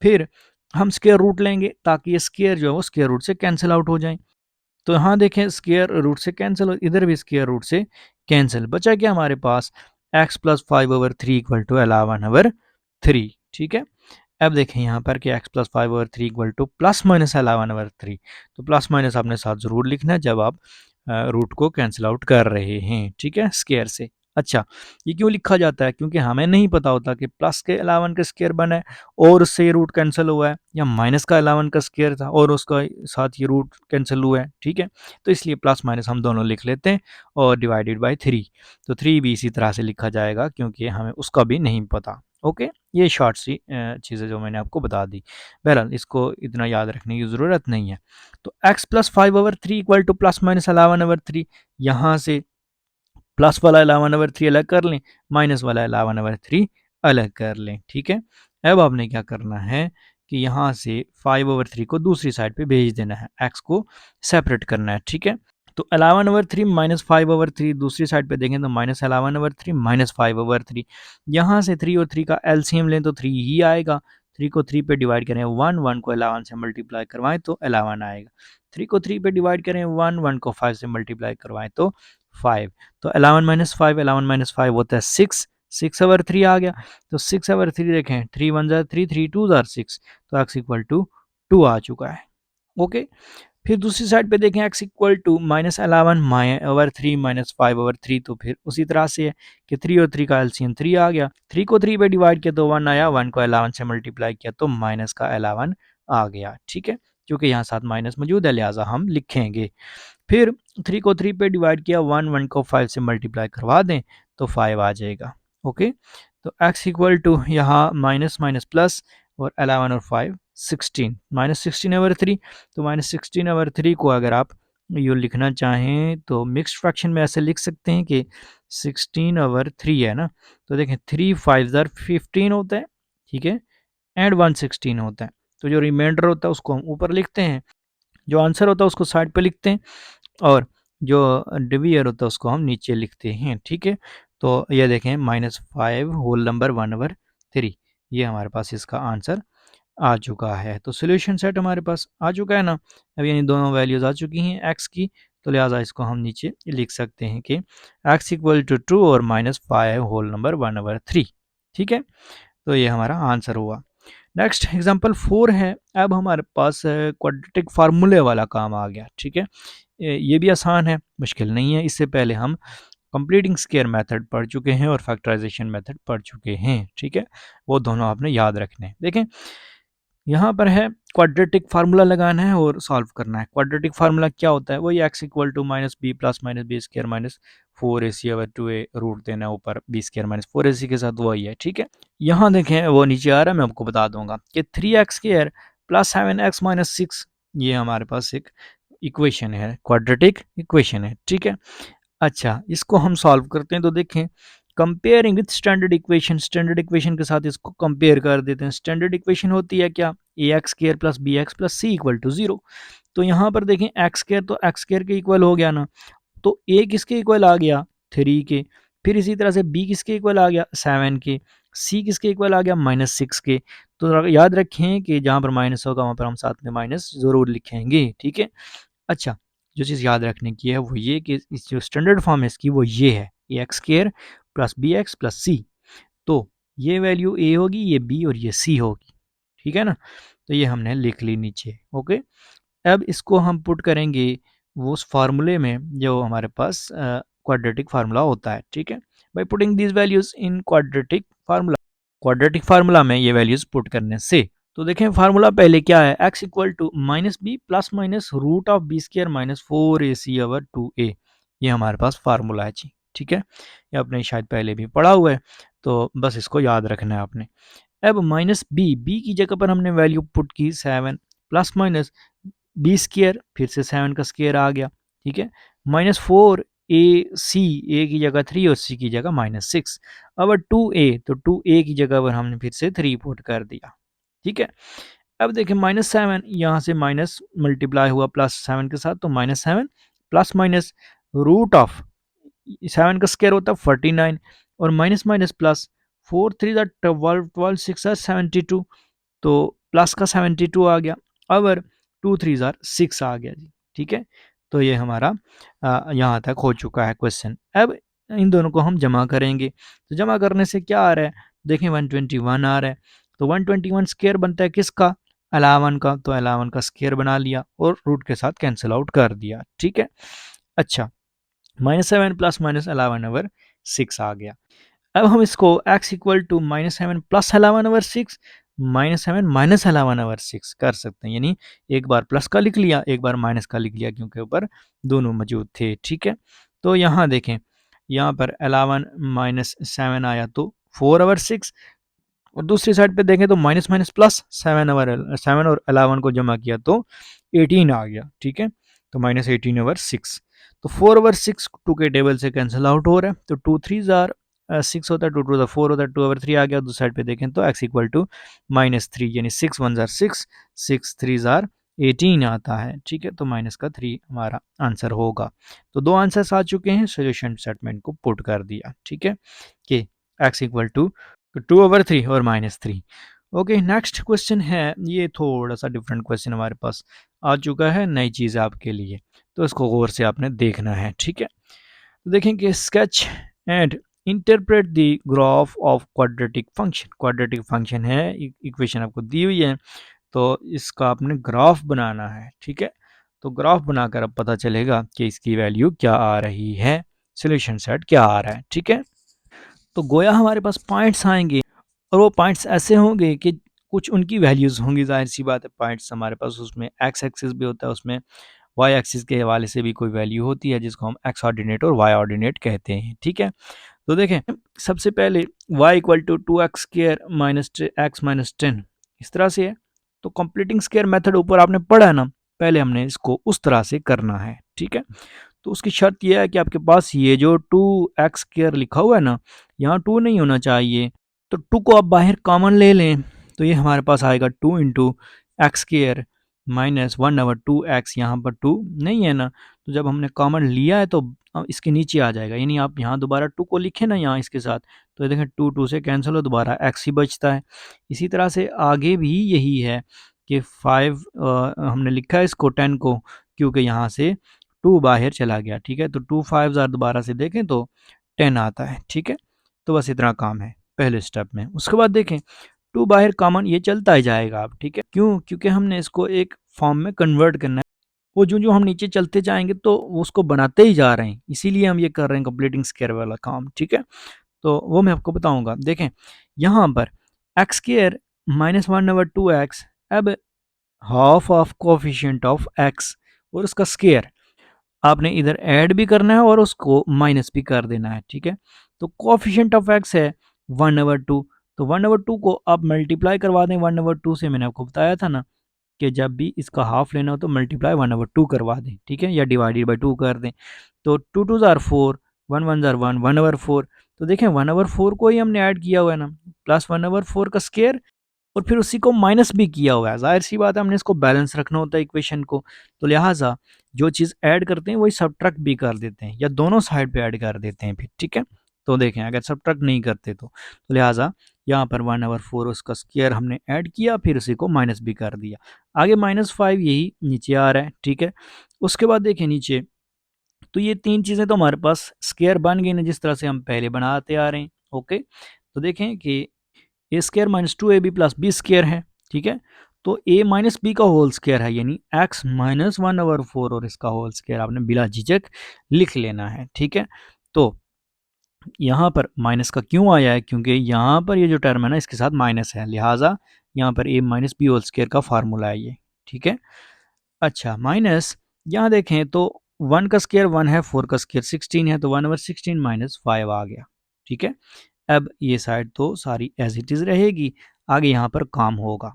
फिर हम स्क्वायर रूट लेंगे ताकि ये स्क्वायर जो है वो स्क्वायर रूट से कैंसिल आउट हो जाए। तो यहाँ देखें, स्क्वायर रूट से कैंसिल, और इधर भी स्क्वायर रूट से कैंसिल, बचा क्या हमारे पास, x प्लस 5/3 इक्वल टू 11/3, ठीक है। अब देखें यहाँ पर कि x plus 5/3 equal two plus minus 11/3, तो प्लस माइनस आपने साथ ज़रूर लिखना है जब आप रूट को कैंसिल आउट कर रहे हैं, ठीक है, स्क्वायर से। अच्छा, ये क्यों लिखा जाता है, क्योंकि हमें नहीं पता होता कि प्लस के 11 का स्क्वायर बना है और उससे ये रूट कैंसिल हुआ है, या माइनस का 11 का स्क्वायर था और उसका साथ ये रूट कैंसिल हुआ है, ठीक है। तो इसलिए प्लस माइनस हम दोनों लिख लेते हैं और डिवाइडेड बाई 3, तो 3 भी इसी तरह से लिखा जाएगा क्योंकि हमें उसका भी नहीं पता। ओके, ये शॉर्ट सी चीज़ें जो मैंने आपको बता दी। बहरहाल इसको इतना याद रखने की ज़रूरत नहीं है। तो x plus 5/3 equal two plus minus 11/3, यहाँ से प्लस वाला 11/3 अलग कर लें, माइनस वाला 11/3 अलग कर लें, ठीक है। अब आपने क्या करना है कि यहाँ से 5/3 को दूसरी साइड पे भेज देना है, x को सेपरेट करना है, ठीक है। तो 11/3 माइनस 5/3, दूसरी साइड पे देखें तो माइनस 11/3 माइनस 5/3, यहाँ से 3 और 3 का एलसीएम लें तो 3 ही आएगा, 3 को 3 पे डिवाइड करें 1, 1 को 11 से मल्टीप्लाई करवाएं तो 11 आएगा, 3 को 3 पे डिवाइड करें 1, 1 को 5 से मल्टीप्लाई करवाएं तो 5, तो 11 माइनस 5, 11 माइनस 5 होता है 6, 6/3 आ गया। तो 6/3 देखें, 3 1 जार 3, 3 2 जार 6, तो x इक्वल टू 2 आ चुका है। ओके, फिर दूसरी साइड पे देखें x इक्वल टू -11/3 -5/3, तो फिर उसी तरह से है कि 3 और 3 का एलसीएम 3 आ गया। 3 को 3 पे डिवाइड किया तो 1 आया, 1 को 11 से मल्टीप्लाई किया तो माइनस का 11 आ गया। ठीक है, क्योंकि यहाँ साथ माइनस मौजूद है लिहाजा हम लिखेंगे। फिर 3 को 3 पे डिवाइड किया, 1 को 5 से मल्टीप्लाई करवा दें तो 5 आ जाएगा। ओके, तो x इक्वल टू यहाँ माइनस माइनस प्लस और 11 और 5 16, -16/3। तो -16/3 को अगर आप यो लिखना चाहें तो मिक्स्ड फ्रैक्शन में ऐसे लिख सकते हैं कि 16/3 है ना, तो देखें 3 5 ज़ार 15 होता है, ठीक है, एंड 1 16 होता है। तो जो रिमाइंडर होता है उसको हम ऊपर लिखते हैं, जो आंसर होता है उसको साइड पे लिखते हैं, और जो डिवीयर होता है उसको हम नीचे लिखते हैं। ठीक है, तो ये देखें -5 होल नंबर 1/3, ये हमारे पास इसका आंसर आ चुका है। तो सोल्यूशन सेट हमारे पास आ चुका है ना, अब यानी दोनों वैल्यूज़ आ चुकी हैं एक्स की, तो लिहाजा इसको हम नीचे लिख सकते हैं कि x इक्वल टू 2 और -5 होल नंबर 1/3। ठीक है, तो ये हमारा आंसर हुआ। नेक्स्ट एग्जांपल 4 है। अब हमारे पास क्वाड्रेटिक फार्मूले वाला काम आ गया। ठीक है, ये भी आसान है, मुश्किल नहीं है। इससे पहले हम कंप्लीटिंग स्क्वायर मेथड पढ़ चुके हैं और फैक्टराइजेशन मेथड पढ़ चुके हैं। ठीक है, वो दोनों आपने याद रखने हैं। देखें, यहाँ पर है क्वाड्रेटिक फार्मूला लगाना है और सॉल्व करना है। क्वाड्रेटिक फार्मूला क्या होता है? वही x equal to -b plus -b square minus 4ac/2a root देना है ऊपर b स्क्वायर माइनस 4ac के साथ, वही है। ठीक है, यहाँ देखें वो नीचे आ रहा है, मैं आपको बता दूंगा कि 3x square plus 7x minus 6, ये हमारे पास एक इक्वेशन है, क्वाड्रेटिक इक्वेशन है। ठीक है, अच्छा, इसको हम सॉल्व करते हैं तो देखें, comparing with standard equation, standard equation के साथ इसको कंपेयर कर देते हैं। स्टैंडर्ड इक्वेशन होती है क्या? A X square plus B X plus C equal to 0। तो यहाँ पर देखें एक्स स्क्र तो एक्स स्क्र के इक्वल हो गया ना, तो ए किसके इक्वल आ गया? 3 के। फिर इसी तरह से बी किसके इक्वल आ गया? 7 के। सी किसके इक्वल आ गया? -6 के। तो याद रखें कि जहाँ पर माइनस होगा वहाँ पर हम साथ में माइनस ज़रूर लिखेंगे। ठीक है, अच्छा, जो चीज़ याद रखने की है वो ये कि इस जो स्टैंडर्ड फॉर्म है इसकी वो ये है, A X square plus B X plus C. तो ये वैल्यू ए होगी, ये बी और ये सी होगी। ठीक है ना, तो ये हमने लिख ली नीचे। ओके, अब इसको हम पुट करेंगे वो उस फार्मूले में जो हमारे पास क्वाड्रेटिक फार्मूला होता है। ठीक है, by putting these values in quadratic formula, quadratic formula में ये वैल्यूज पुट करने से, तो देखें फार्मूला पहले क्या है, x equal to -b plus minus root of b square minus 4ac/2a, ये हमारे पास फार्मूला है जी। ठीक है, ये आपने शायद पहले भी पढ़ा हुआ है, तो बस इसको याद रखना है आपने। अब -b की जगह पर हमने वैल्यू पुट की 7 प्लस माइनस बी स्क्र, फिर से 7 का स्क्र आ गया। ठीक है, -4ac, ए की जगह 3 और सी की जगह -6। अब 2a, तो 2a की जगह पर हमने फिर से 3 पुट कर दिया। ठीक है, अब देखिए -7 यहाँ से माइनस मल्टीप्लाई हुआ प्लस 7 के साथ, तो -7 प्लस माइनस रूट ऑफ 7 का स्क्वायर होता है 49, और माइनस माइनस प्लस 4 3 12 12 6 72, तो प्लस का 72 आ गया। अब 2 3 6 आ गया जी। ठीक है, तो ये हमारा यहाँ तक हो चुका है क्वेश्चन। अब इन दोनों को हम जमा करेंगे, तो जमा करने से क्या आ रहा है? देखें 121 आ रहा है, तो 121 स्क्वायर बनता है किसका? 11 का, तो 11 का स्क्वायर बना लिया और रूट के साथ कैंसिल आउट कर दिया। ठीक है, अच्छा, -7 प्लस -11/6 आ गया। अब हम इसको x equal to -7 plus 11/6 -7 minus 11/6 कर सकते हैं, यानी एक बार प्लस का लिख लिया, एक बार माइनस का लिख लिया, क्योंकि ऊपर दोनों मौजूद थे। ठीक है, तो यहाँ देखें, यहाँ पर 11 माइनस 7 आया तो 4/6, और दूसरी साइड पे देखें तो माइनस माइनस प्लस 7 और 11 को जमा किया तो 18 आ गया। ठीक है, तो -18/6, तो 4/6 2 के टेबल से कैंसिल आउट हो रहा है, तो 2 3 जार 6 होता है, 2 2 4 होता है, 2/3 आ गया। दूसरी साइड पे देखें तो x इक्वल टू -3, यानी 6 1 जार 6, 6 3 जार 18 आता है। ठीक है, तो माइनस का 3 हमारा आंसर होगा। तो दो आंसर्स आ चुके हैं, सोल्यूशन स्टेटमेंट को पुट कर दिया। ठीक है, कि x इक्वल टू 2/3 और -3। ओके, नेक्स्ट क्वेश्चन है, ये थोड़ा सा डिफरेंट क्वेश्चन हमारे पास आ चुका है, नई चीज़ आपके लिए, तो इसको गौर से आपने देखना है। ठीक है, तो देखें कि sketch and interpret the graph of quadratic function. Quadratic function है, इक्वेशन आपको दी हुई है, तो इसका आपने ग्राफ बनाना है, ठीक है। तो ग्राफ बनाकर अब पता चलेगा कि इसकी वैल्यू क्या आ रही है, सोल्यूशन सेट क्या आ रहा है, ठीक है। तो गोया हमारे पास पॉइंट्स आएंगे और वो पॉइंट्स ऐसे होंगे कि कुछ उनकी वैल्यूज़ होंगी, जाहिर सी बात है। पॉइंट्स हमारे पास उसमें एक्स एक्सिस भी होता है, उसमें वाई एक्सिस के हवाले से भी कोई वैल्यू होती है जिसको हम एक्स ऑर्डिनेट और वाई ऑर्डिनेट कहते हैं, ठीक है। तो देखें, सबसे पहले y equal to 2x square minus x minus 10 इस तरह से है। तो कंप्लीटिंग स्क्वायर मेथड ऊपर आपने पढ़ा है ना, पहले हमने इसको उस तरह से करना है, ठीक है। तो उसकी शर्त यह है कि आपके पास ये जो 2x स्क्र लिखा हुआ है ना, यहाँ 2 नहीं होना चाहिए। तो 2 को आप बाहर कॉमन ले लें, तो ये हमारे पास आएगा 2 into x square minus 1/2x। यहाँ पर 2 नहीं है ना, तो जब हमने कॉमन लिया है तो इसके नीचे आ जाएगा, यानी आप यहाँ दोबारा 2 को लिखें ना यहाँ इसके साथ, तो ये देखें 2 2 से कैंसिल हो, दोबारा x ही बचता है। इसी तरह से आगे भी यही है कि 5 हमने लिखा है इसको 10 को, क्योंकि यहाँ से 2 बाहर चला गया, ठीक है। तो 2 5 दोबारा से देखें तो 10 आता है, ठीक है। तो बस इतना काम है पहले स्टेप में। उसके बाद देखें 2 बाहर कॉमन ये चलता ही जाएगा अब, ठीक है। क्यों? क्योंकि हमने इसको एक फॉर्म में कन्वर्ट करना है। वो जो जो हम नीचे चलते जाएंगे तो वो उसको बनाते ही जा रहे हैं, इसीलिए हम ये कर रहे हैं कंप्लीटिंग स्क्वायर वाला काम, ठीक है। तो वो मैं आपको बताऊंगा। देखें यहाँ पर एक्स स्क्वायर माइनस 1/2x, अब half of coefficient of x और उसका स्क्वायर आपने इधर ऐड भी करना है और उसको माइनस भी कर देना है, ठीक है। तो कोफिशिएंट ऑफ एक्स है 1/2, तो 1/2 को आप मल्टीप्लाई करवा दें 1/2 से। मैंने आपको बताया था ना कि जब भी इसका हाफ लेना हो तो मल्टीप्लाई 1/2 करवा दें, ठीक है, या डिवाइडेड बाई 2 कर दें। तो 2 2 जार 4, 1 1 जार 1, 1/4। तो देखें 1/4 को ही हमने ऐड किया हुआ है ना, प्लस 1/4 का स्क्वायर और फिर उसी को माइनस भी किया हुआ है। जाहिर सी बात है हमने इसको बैलेंस रखना होता है इक्वेशन को, तो लिहाजा जो चीज़ ऐड करते हैं वही सब्ट्रैक्ट भी कर देते हैं, या दोनों साइड पे ऐड कर देते हैं फिर, ठीक है। तो देखें अगर सब्ट्रैक्ट नहीं करते तो लिहाजा यहाँ पर 1/4 उसका स्क्वायर हमने ऐड किया, फिर उसी को माइनस भी कर दिया। आगे -5 यही नीचे आ रहा है, ठीक है। उसके बाद देखें नीचे, तो ये तीन चीज़ें तो हमारे पास स्क्वायर बन गई ना, जिस तरह से हम पहले बनाते आ रहे हैं, ओके। तो देखें कि A square minus 2ab plus B square है, ठीक है। तो a माइनस बी का होल स्क्वायर है, यानी x माइनस 1/4 और इसका होल स्क्वायर आपने बिला झिझक लिख लेना है, ठीक है। तो यहाँ पर माइनस का क्यों आया है? क्योंकि यहाँ पर ये जो टर्म है ना इसके साथ माइनस है, लिहाजा यहाँ पर a minus b whole square का फार्मूला है ये, ठीक है। अच्छा, माइनस यहाँ देखें तो 1 का स्क्वायर 1 है, 4 का स्क्वायर 16 है, तो 1/16 माइनस 5 आ गया, ठीक है। अब ये साइड तो सारी एज इट इज़ रहेगी, आगे यहाँ पर काम होगा।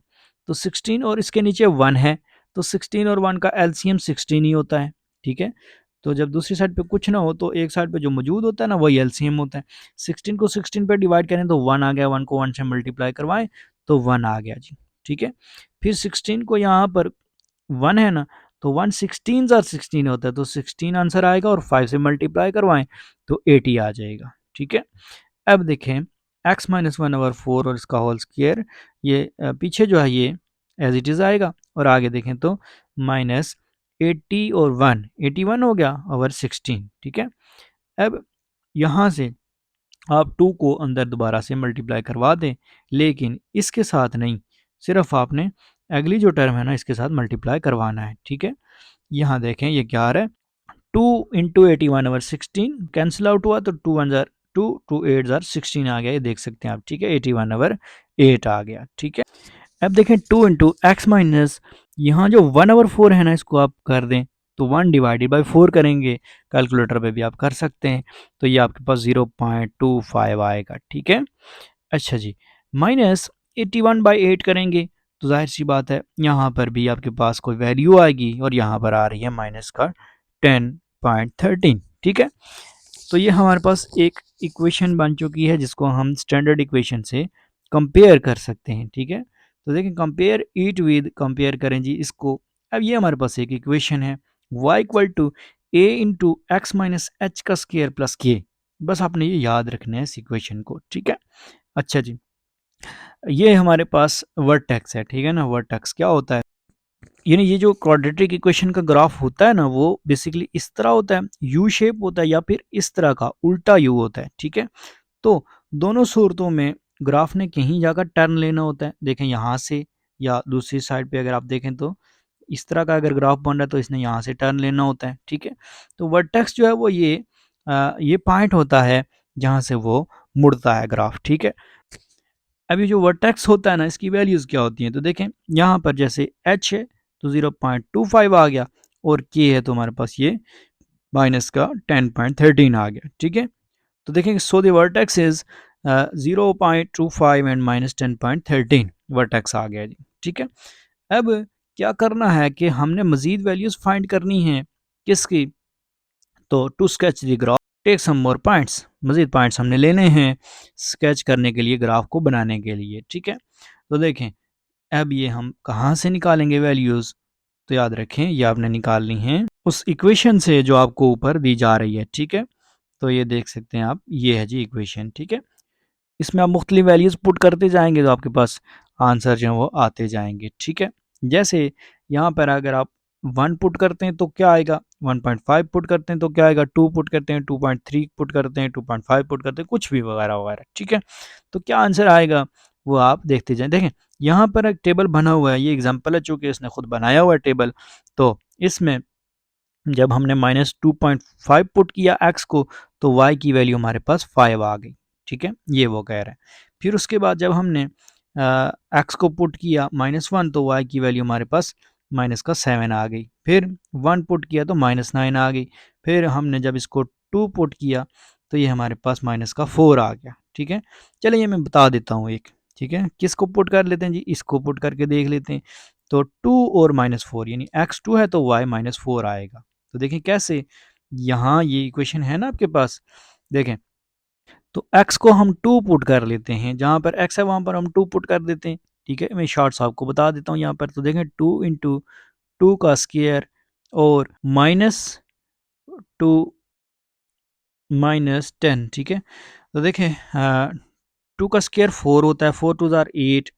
तो 16 और इसके नीचे 1 है, तो 16 और 1 का एलसीएम 16 ही होता है, ठीक है। तो जब दूसरी साइड पे कुछ ना हो तो एक साइड पे जो मौजूद होता है ना वही एलसीएम होता है। 16 को 16 पे डिवाइड करें तो 1 आ गया, 1 को 1 से मल्टीप्लाई करवाएं तो 1 आ गया जी, ठीक है। फिर 16 को यहाँ पर 1 है ना, तो 1 16 ज़ार 16 होता है, तो 16 आंसर आएगा और 5 से मल्टीप्लाई करवाएं तो 80 आ जाएगा, ठीक है। अब देखें x माइनस 1/4 और इसका होल स्क्वायर, ये पीछे जो है ये एज इट इज़ आएगा, और आगे देखें तो माइनस 80 और 1 81 हो गया ओवर 16, ठीक है। अब यहाँ से आप 2 को अंदर दोबारा से मल्टीप्लाई करवा दें, लेकिन इसके साथ नहीं, सिर्फ आपने अगली जो टर्म है ना इसके साथ मल्टीप्लाई करवाना है, ठीक है। यहाँ देखें ये क्या आ रहा है, 2 इंटू 81/16 कैंसिल आउट हुआ, तो 2 1 जार 2 2 8 जार 16 आ गया, ये देख सकते हैं आप, ठीक है। 81/8 आ गया, ठीक है। अब देखें 2 इंटू एक्स माइनस, यहाँ जो 1/4 है ना इसको आप कर दें तो 1 डिवाइडेड बाई 4 करेंगे, कैलकुलेटर पे भी आप कर सकते हैं, तो ये आपके पास 0.25 आएगा, ठीक है। अच्छा जी, माइनस 81/8 करेंगे तो जाहिर सी बात है यहाँ पर भी आपके पास कोई वैल्यू आएगी, और यहाँ पर आ रही है माइनस का 10.13, ठीक है। तो ये हमारे पास एक इक्वेशन बन चुकी है जिसको हम स्टैंडर्ड इक्वेशन से कंपेयर कर सकते हैं, ठीक है। तो देखें कंपेयर इट विद, कंपेयर करें जी इसको। अब ये हमारे पास एक इक्वेशन है y equal to a into x minus h का स्क्वायर प्लस के, बस आपने ये याद रखना है इस इक्वेशन को, ठीक है। अच्छा जी, ये हमारे पास वर्टेक्स है, ठीक है ना। वर्टेक्स क्या होता है, यानी ये जो क्वाड्रेटिक इक्वेशन का ग्राफ होता है ना वो बेसिकली इस तरह होता है, यू शेप होता है या फिर इस तरह का उल्टा यू होता है, ठीक है। तो दोनों सूरतों में ग्राफ ने कहीं जाकर टर्न लेना होता है। देखें यहाँ से या दूसरी साइड पे अगर आप देखें तो इस तरह का अगर ग्राफ बन रहा है तो इसने यहाँ से टर्न लेना होता है, ठीक है। तो वर्टेक्स जो है वो ये पॉइंट होता है जहाँ से वो मुड़ता है ग्राफ, ठीक है। अब ये जो वर्टेक्स होता है ना, इसकी वैल्यूज़ क्या होती हैं, तो देखें यहाँ पर जैसे एच है तो 0.25 आ गया, और के है तो हमारे पास ये माइनस का 10.13 आ गया, ठीक है। तो देखेंगे so the vertex is 0.25 and minus 10.13 vertex आ गया जी, ठीक है। अब क्या करना है कि हमने मजीद वैल्यूज फाइंड करनी है किसकी, तो to sketch the graph take some more points, मजीद पॉइंट्स हमने लेने हैं स्केच करने के लिए, ग्राफ को बनाने के लिए, ठीक है। तो देखें अब ये हम कहाँ से निकालेंगे वैल्यूज, तो याद रखें ये आपने निकालनी है उस इक्वेशन से जो आपको ऊपर दी जा रही है, ठीक है। तो ये देख सकते हैं आप, ये है जी इक्वेशन, ठीक है। इसमें आप मुख्तलिफ वैल्यूज़ पुट करते जाएंगे तो आपके पास आंसर जो है वो आते जाएंगे, ठीक है। जैसे यहाँ पर अगर आप 1 पुट करते हैं तो क्या आएगा, 1.5 पुट करते हैं तो क्या आएगा, 2 पुट करते हैं, 2.3 पुट करते हैं, 2.5 पुट करते हैं, कुछ भी वगैरह वगैरह, ठीक है। तो क्या आंसर आएगा वो आप देखते जाएं। देखें यहाँ पर एक टेबल बना हुआ है, ये एग्जाम्पल है चूँकि इसने खुद बनाया हुआ है टेबल। तो इसमें जब हमने -2.5 पुट किया x को तो y की वैल्यू हमारे पास 5 आ गई, ठीक है, ये वो कह रहे हैं। फिर उसके बाद जब हमने x को पुट किया -1 तो y की वैल्यू हमारे पास -7 आ गई। फिर 1 पुट किया तो -9 आ गई। फिर हमने जब इसको 2 पुट किया तो ये हमारे पास -4 आ गया, ठीक है। चलिए ये मैं बता देता हूँ एक, ठीक है, किसको पुट कर लेते हैं जी, इसको पुट करके देख लेते हैं। तो 2 और -4 यानी x2 है तो y -4 आएगा। तो देखें कैसे, यहाँ ये इक्वेशन है ना आपके पास, देखें तो x को हम 2 पुट कर लेते हैं, जहाँ पर x है वहाँ पर हम 2 पुट कर देते हैं, ठीक है। मैं शॉर्ट्स आपको बता देता हूँ यहाँ पर, तो देखें 2 इंटू 2 का स्क्वायर और -2 -10, ठीक है। तो देखें 2 का स्क्वायर 4 होता है, 4 टू ज़ार 8,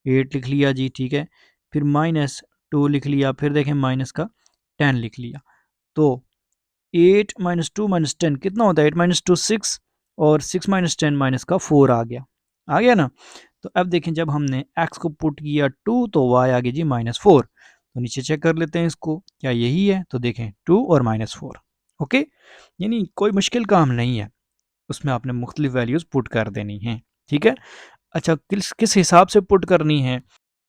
8 लिख लिया जी, ठीक है। फिर -2 लिख लिया, फिर देखें माइनस का 10 लिख लिया। तो 8 -2 -10 कितना होता है, 8 -2 6, और 6 -10 माइनस का 4 आ गया ना। तो अब देखें जब हमने x को पुट किया 2 तो y आ गया जी -4। तो नीचे चेक कर लेते हैं इसको, क्या यही है, तो देखें 2 और -4, ओके। यानी कोई मुश्किल काम नहीं है, उसमें आपने मुख्तलिफ वैल्यूज़ पुट कर देनी है, ठीक है। अच्छा किस किस हिसाब से पुट करनी है,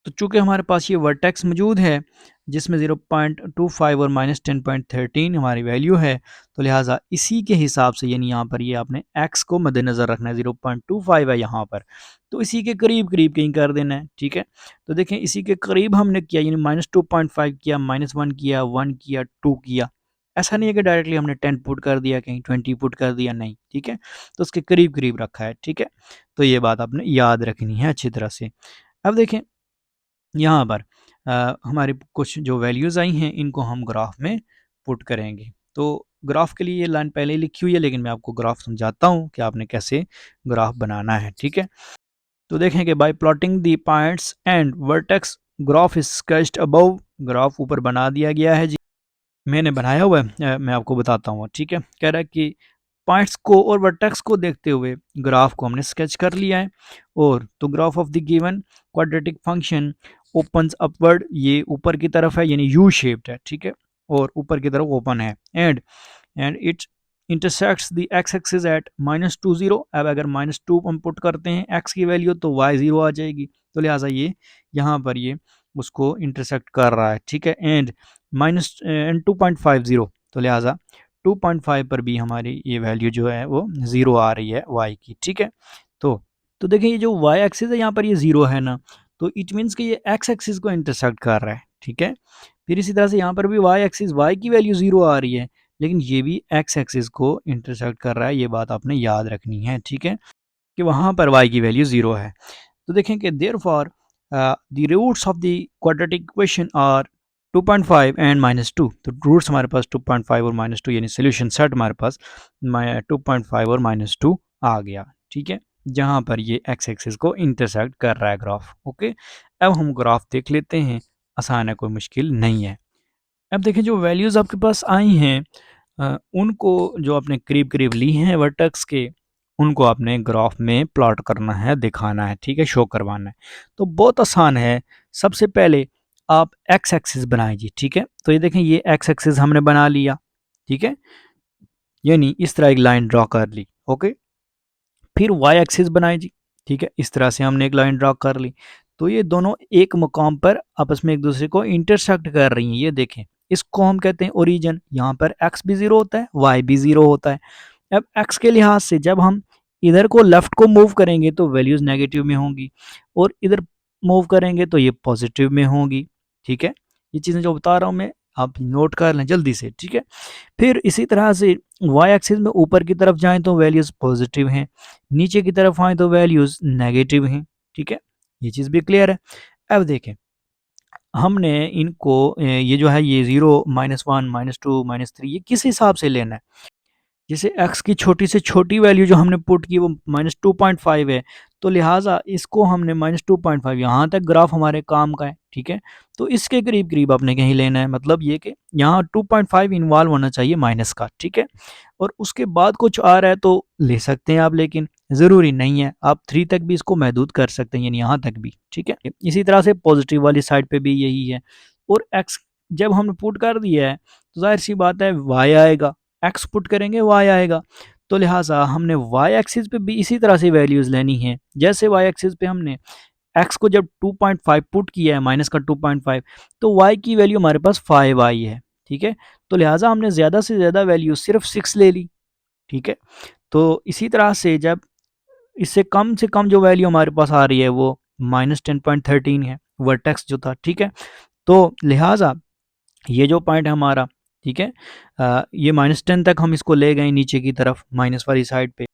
तो चूंकि हमारे पास ये वर्टेक्स मौजूद है जिसमें 0.25 और -10.13 हमारी वैल्यू है, तो लिहाजा इसी के हिसाब से, यानी यहाँ पर ये आपने x को मद्देनज़र रखना है, 0.25 है यहाँ पर, तो इसी के करीब करीब कहीं कर देना है, ठीक है। तो देखें इसी के करीब हमने किया, यानी -2.5 किया, -1 किया, 1 किया, 2 किया। ऐसा नहीं है कि डायरेक्टली हमने 10 पुट कर दिया, कहीं 20 पुट कर दिया, नहीं, ठीक है। तो उसके करीब करीब रखा है, ठीक है। तो ये बात आपने याद रखनी है अच्छी तरह से। अब देखें यहाँ पर हमारे कुछ जो वैल्यूज़ आई हैं इनको हम ग्राफ में पुट करेंगे। तो ग्राफ के लिए ये लाइन पहले ही लिखी हुई है, लेकिन मैं आपको ग्राफ समझाता हूँ कि आपने कैसे ग्राफ बनाना है, ठीक है। तो देखें कि bye plotting the points and vertex graph is sketched above, graph ऊपर बना दिया गया है जी, मैंने बनाया हुआ है, मैं आपको बताता हूँ, ठीक है। कह रहा है कि पॉइंट्स को और वर्टेक्स को देखते हुए ग्राफ को हमने स्केच कर लिया है, और तो graph of the given quadratic function opens upward, ये ऊपर की तरफ है यानी यू शेप्ड है, ठीक है, और ऊपर की तरफ ओपन है, and it intersects the x axis at -2 0। अब अगर -2 हम पुट करते हैं एक्स की वैल्यू तो वाई 0 आ जाएगी, तो लिहाजा ये यहाँ पर ये उसको इंटरसेक्ट कर रहा है, ठीक है। एंड -2.50, तो लिहाजा 2.5 पर भी हमारी ये वैल्यू जो है वो 0 आ रही है y की, ठीक है। तो देखिए ये जो y एक्सिस है यहाँ पर ये 0 है ना, तो इट मीन्स कि ये x एक्सिस को इंटरसेक्ट कर रहा है, ठीक है। फिर इसी तरह से यहाँ पर भी y एक्सिस, y की वैल्यू 0 आ रही है, लेकिन ये भी x एक्सिस को इंटरसेक्ट कर रहा है, ये बात आपने याद रखनी है, ठीक है, कि वहाँ पर y की वैल्यू 0 है। तो देखें कि therefore the roots of the quadratic equation are 2.5 and -2। तो रूट्स हमारे पास 2.5 और -2, यानी सोल्यूशन सेट हमारे पास 2.5 और -2 आ गया, ठीक है, जहाँ पर ये x एक्सिस को इंटरसेक्ट कर रहा है ग्राफ, ओके। अब हम ग्राफ देख लेते हैं, आसान है, कोई मुश्किल नहीं है। अब देखें जो वैल्यूज़ आपके पास आई हैं उनको जो आपने करीब करीब ली हैं वर्टेक्स के, उनको आपने ग्राफ में प्लॉट करना है, दिखाना है, ठीक है, शो करवाना है। तो बहुत आसान है। सबसे पहले आप एक्स एक्सिस बनाएं जी, ठीक है। तो ये देखें, ये एक्स एक्सिस हमने बना लिया, ठीक है, यानी इस तरह एक लाइन ड्रॉ कर ली, ओके। फिर वाई एक्सिस बनाएं जी, ठीक है, इस तरह से हमने एक लाइन ड्रॉ कर ली। तो ये दोनों एक मुकाम पर आपस में एक दूसरे को इंटरसेक्ट कर रही हैं, ये देखें। इसको हम कहते हैं ओरिजिन। यहाँ पर एक्स भी ज़ीरो होता है, वाई भी ज़ीरो होता है। अब एक्स के लिहाज से जब हम इधर को लेफ्ट को मूव करेंगे तो वैल्यूज़ नेगेटिव में होंगी, और इधर मूव करेंगे तो ये पॉजिटिव में होंगी, ठीक है। ये चीज़ें जो बता रहा हूँ मैं, आप नोट कर लें जल्दी से, ठीक है। फिर इसी तरह से वाई एक्सिस में ऊपर की तरफ जाएं तो वैल्यूज़ पॉजिटिव हैं, नीचे की तरफ आएँ तो वैल्यूज़ नेगेटिव हैं, ठीक है। ये चीज़ भी क्लियर है। अब देखें, हमने इनको ये जो है, ये 0, -1, -2, -3, ये किस हिसाब से लेना है। जैसे x की छोटी से छोटी वैल्यू जो हमने पुट की वो -2.5 है, तो लिहाजा इसको हमने -2.5, यहाँ तक ग्राफ हमारे काम का है, ठीक है। तो इसके करीब करीब आपने कहीं लेना है, मतलब ये कि यहाँ 2.5 इन्वॉल्व होना चाहिए माइनस का, ठीक है। और उसके बाद कुछ आ रहा है तो ले सकते हैं आप, लेकिन ज़रूरी नहीं है। आप 3 तक भी इसको महदूद कर सकते हैं, यानी यहाँ तक भी, ठीक है। इसी तरह से पॉजिटिव वाली साइड पे भी यही है। और x जब हमने पुट कर दिया है तो जाहिर सी बात है y आएगा, x पुट करेंगे y आएगा। तो लिहाजा हमने y एक्सिस पे भी इसी तरह से वैल्यूज़ लेनी है। जैसे y एक्सिस पे हमने x को जब 2.5 पुट किया है, माइनस का 2.5, तो y की वैल्यू हमारे पास 5 आई है, ठीक है। तो लिहाजा हमने ज़्यादा से ज़्यादा वैल्यू सिर्फ 6 ले ली, ठीक है। तो इसी तरह से जब इससे कम से कम जो वैल्यू हमारे पास आ रही है वो -10.13 है, वर्टेक्स जो था, ठीक है। तो लिहाजा ये जो पॉइंट है हमारा, ठीक है, ये -10 तक हम इसको ले गए नीचे की तरफ माइनस वाली साइड पे,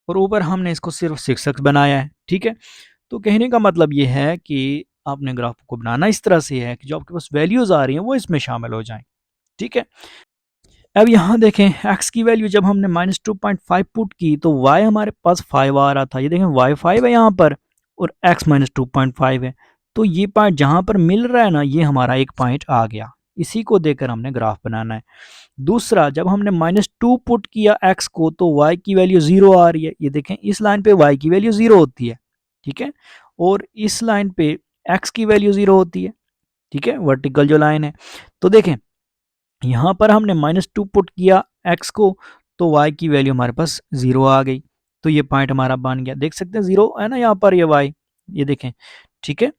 और ऊपर हमने इसको सिर्फ 6x बनाया है, ठीक है। तो कहने का मतलब ये है कि आपने ग्राफ को बनाना इस तरह से है कि जो आपके पास वैल्यूज़ आ रही हैं वो इसमें शामिल हो जाएं, ठीक है। अब यहाँ देखें, x की वैल्यू जब हमने -2.5 पुट की तो y हमारे पास 5 आ रहा था, ये देखें y 5 है यहाँ पर, और x -2.5 है। तो ये पॉइंट जहाँ पर मिल रहा है ना, ये हमारा एक पॉइंट आ गया। इसी को देकर हमने ग्राफ बनाना है। दूसरा, जब हमने -2 पुट किया x को तो y की वैल्यू 0 आ रही है, ये देखें इस लाइन पे y की वैल्यू 0 होती है, ठीक है। और इस लाइन पे x की वैल्यू 0 होती है, ठीक है, वर्टिकल जो लाइन है। तो देखें, यहाँ पर हमने -2 पुट किया x को तो y की वैल्यू हमारे पास 0 आ गई। तो ये पॉइंट हमारा बन गया, देख सकते हैं 0 है ना यहाँ पर, ये y, ये देखें, ठीक है।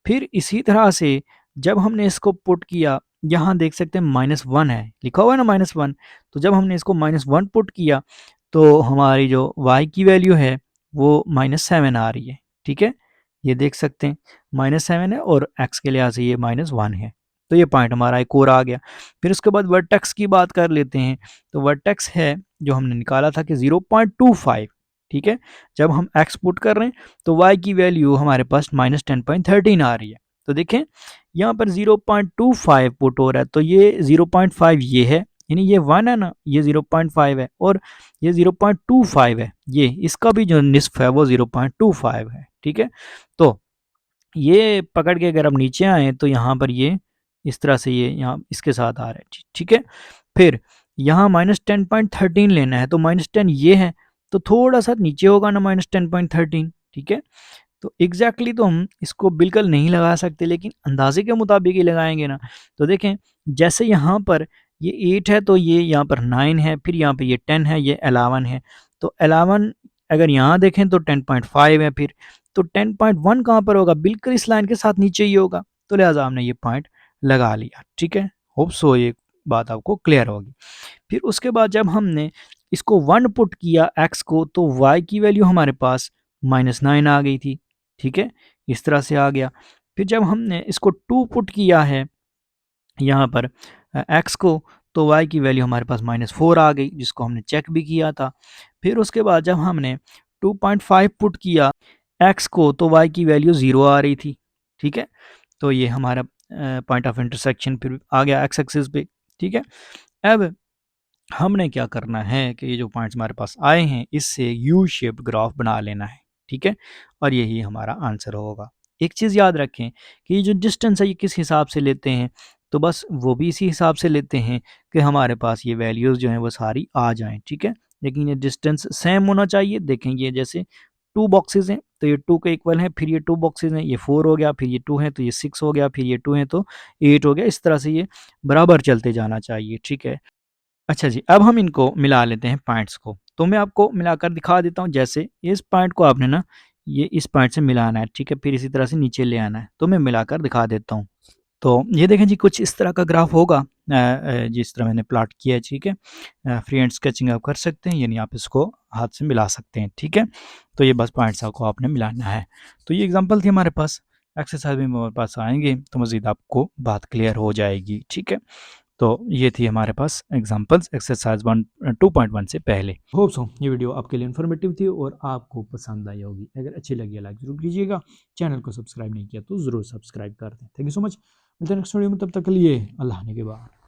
फिर इसी तरह से जब हमने इसको पुट किया, यहाँ देख सकते हैं -1 है, लिखा हुआ है ना -1। तो जब हमने इसको -1 पुट किया तो हमारी जो y की वैल्यू है वो -7 आ रही है, ठीक है। ये देख सकते हैं -7 है, और x के लिहाज से ये -1 है। तो ये पॉइंट हमारा एक और आ गया। फिर उसके बाद वर्टेक्स की बात कर लेते हैं। तो वर्टेक्स है जो हमने निकाला था कि 0.25, ठीक है। जब हम x पुट कर रहे हैं तो y की वैल्यू हमारे पास -10.13 आ रही है। तो देखें यहाँ पर 0.25 पुट हो रहा है, तो ये 0.5 ये है, यानी ये 1 है ना, ये 0.5 है, और ये 0.25 है, ये इसका भी जो निस्फ है वो 0.25 है, ठीक है। तो ये पकड़ के अगर हम नीचे आए तो यहाँ पर ये इस तरह से ये यहाँ इसके साथ आ रहा है, ठीक है। फिर यहाँ -10.13 लेना है, तो -10 ये है, तो थोड़ा सा नीचे होगा ना -10.13, ठीक है। तो एग्जैक्टली तो हम इसको बिल्कुल नहीं लगा सकते, लेकिन अंदाजे के मुताबिक ही लगाएंगे ना। तो देखें, जैसे यहाँ पर ये 8 है तो ये यहाँ पर 9 है, फिर यहाँ पे ये 10 है, ये 11 है। तो 11 अगर यहाँ देखें तो 10.5 है, फिर तो 10.1 कहाँ पर होगा, बिल्कुल इस लाइन के साथ नीचे ही होगा। तो लिहाजा हमने ये पॉइंट लगा लिया, ठीक है। होप सो ये बात आपको क्लियर होगी। फिर उसके बाद जब हमने इसको 1 पुट किया x को तो y की वैल्यू हमारे पास -9 आ गई थी, ठीक है, इस तरह से आ गया। फिर जब हमने इसको 2 पुट किया है यहाँ पर x को, तो y की वैल्यू हमारे पास -4 आ गई, जिसको हमने चेक भी किया था। फिर उसके बाद जब हमने 2.5 पुट किया x को तो y की वैल्यू 0 आ रही थी, ठीक है। तो ये हमारा पॉइंट ऑफ इंटरसेक्शन फिर आ गया x एक्सिस पे, ठीक है। अब हमने क्या करना है कि ये जो पॉइंट्स हमारे पास आए हैं इससे यू शेप ग्राफ बना लेना है, ठीक है, और यही हमारा आंसर होगा। एक चीज़ याद रखें कि ये जो डिस्टेंस है ये किस हिसाब से लेते हैं, तो बस वो भी इसी हिसाब से लेते हैं कि हमारे पास ये वैल्यूज़ जो हैं वो सारी आ जाएं, ठीक है। लेकिन ये डिस्टेंस सेम होना चाहिए। देखेंगे ये जैसे 2 बॉक्सेस हैं तो ये 2 के इक्वल हैं, फिर ये 2 बॉक्सेस हैं, ये 4 हो गया, फिर ये 2 है तो ये 6 हो गया, फिर ये 2 है तो 8 हो गया। इस तरह से ये बराबर चलते जाना चाहिए, ठीक है। अच्छा जी, अब हम इनको मिला लेते हैं पॉइंट्स को। तो मैं आपको मिलाकर दिखा देता हूँ, जैसे इस पॉइंट को आपने ना ये इस पॉइंट से मिलाना है, ठीक है, फिर इसी तरह से नीचे ले आना है। तो मैं मिलाकर दिखा देता हूँ। तो ये देखें जी, कुछ इस तरह का ग्राफ होगा, जिस तरह मैंने प्लॉट किया है, ठीक है। फ्री हैंड स्केचिंग आप कर सकते हैं, यानी आप इसको हाथ से मिला सकते हैं, ठीक है। तो ये बस पॉइंट्स आपको आपने मिलाना है। तो ये एग्जांपल थी हमारे पास। एक्सरसाइज में हमारे पास आएंगे तो मज़ीद आपको बात क्लियर हो जाएगी, ठीक है। तो ये थी हमारे पास एग्जांपल्स एक्सरसाइज 2.1 से पहले। होप सो ये वीडियो आपके लिए इन्फॉर्मेटिव थी और आपको पसंद आई होगी। अगर अच्छी लगी है लाइक ज़रूर कीजिएगा। चैनल को सब्सक्राइब नहीं किया तो ज़रूर सब्सक्राइब कर दें। Thank you so much. मिलते हैं नेक्स्ट वीडियो में, तब तक के लिए अल्लाह ने के बाद।